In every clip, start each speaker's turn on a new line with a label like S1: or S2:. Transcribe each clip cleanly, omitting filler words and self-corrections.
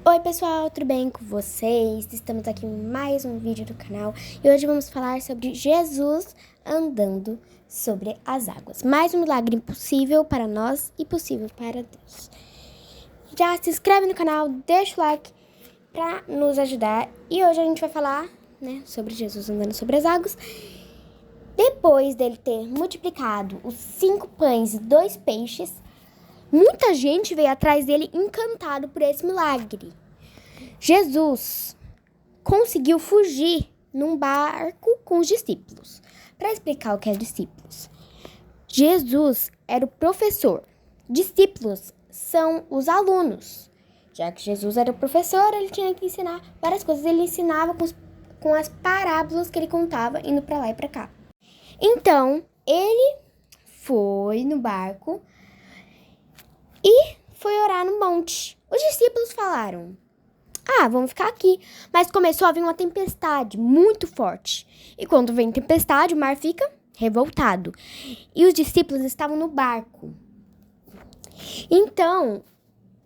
S1: Oi pessoal, tudo bem com vocês? Estamos aqui em mais um vídeo do canal e hoje vamos falar sobre Jesus andando sobre as águas. Mais um milagre impossível para nós e possível para Deus. Já se inscreve no canal, deixa o like para nos ajudar e hoje a gente vai falar, sobre Jesus andando sobre as águas. Depois dele ter multiplicado os 5 pães e 2 peixes, muita gente veio atrás dele encantado por esse milagre. Jesus conseguiu fugir num barco com os discípulos. Para explicar o que é discípulos, Jesus era o professor. Discípulos são os alunos. Já que Jesus era o professor, ele tinha que ensinar várias coisas. Ele ensinava com as parábolas que ele contava, indo para lá e para cá. Então, ele foi no barco e foi orar no monte. Os discípulos falaram: vamos ficar aqui. Mas começou a vir uma tempestade muito forte. E quando vem tempestade, o mar fica revoltado. E os discípulos estavam no barco. Então,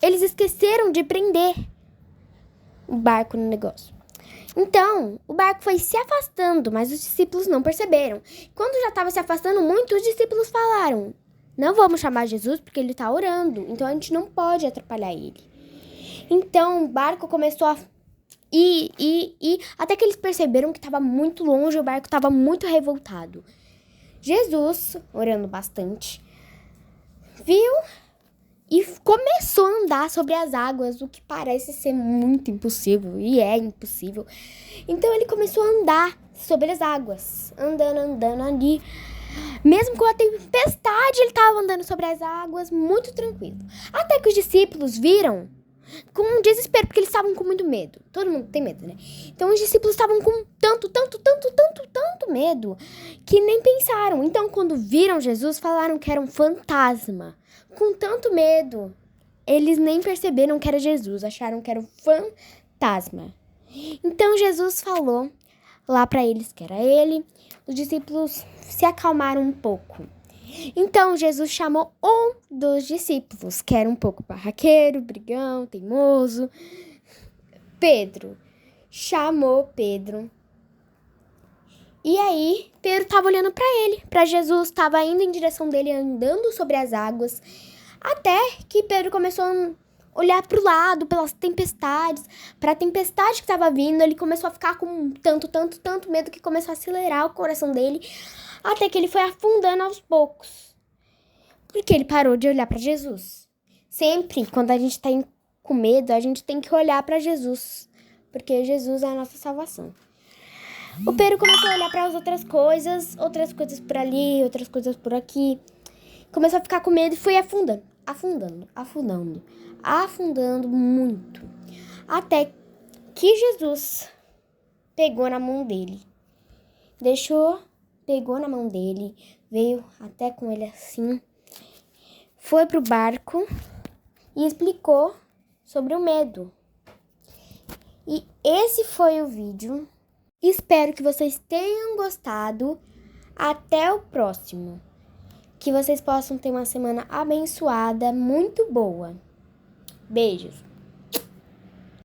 S1: eles esqueceram de prender o barco no negócio. Então, o barco foi se afastando, mas os discípulos não perceberam. Quando já estava se afastando muito, os discípulos falaram: não vamos chamar Jesus porque ele está orando. Então, a gente não pode atrapalhar ele. Então, o barco começou a ir, até que eles perceberam que estava muito longe, o barco estava muito revoltado. Jesus, orando bastante, viu e começou a andar sobre as águas, o que parece ser muito impossível, e é impossível. Então, ele começou a andar sobre as águas, andando ali. Mesmo com a tempestade, ele estava andando sobre as águas, muito tranquilo. Até que os discípulos viram com desespero, porque eles estavam com muito medo. Todo mundo tem medo, né? Então, os discípulos estavam com tanto medo, que nem pensaram. Então, quando viram Jesus, falaram que era um fantasma. Com tanto medo, eles nem perceberam que era Jesus, acharam que era um fantasma. Então, Jesus falou lá para eles que era ele. Os discípulos se acalmaram um pouco. Então, Jesus chamou um dos discípulos, que era um pouco barraqueiro, brigão, teimoso, Pedro. Chamou Pedro. E aí, Pedro estava olhando para ele, para Jesus, estava indo em direção dele, andando sobre as águas, até que Pedro começou a olhar para o lado, pelas tempestades, para a tempestade que estava vindo. Ele começou a ficar com tanto medo que começou a acelerar o coração dele, até que ele foi afundando aos poucos, porque ele parou de olhar para Jesus. Sempre, quando a gente está com medo, a gente tem que olhar para Jesus, porque Jesus é a nossa salvação. O Pedro começou a olhar para as outras coisas por ali, outras coisas por aqui. Começou a ficar com medo e foi afundando muito. Até que Jesus pegou na mão dele. Pegou na mão dele, veio até com ele assim, foi pro barco e explicou sobre o medo. E esse foi o vídeo. Espero que vocês tenham gostado. Até o próximo. Que vocês possam ter uma semana abençoada, muito boa. Beijos.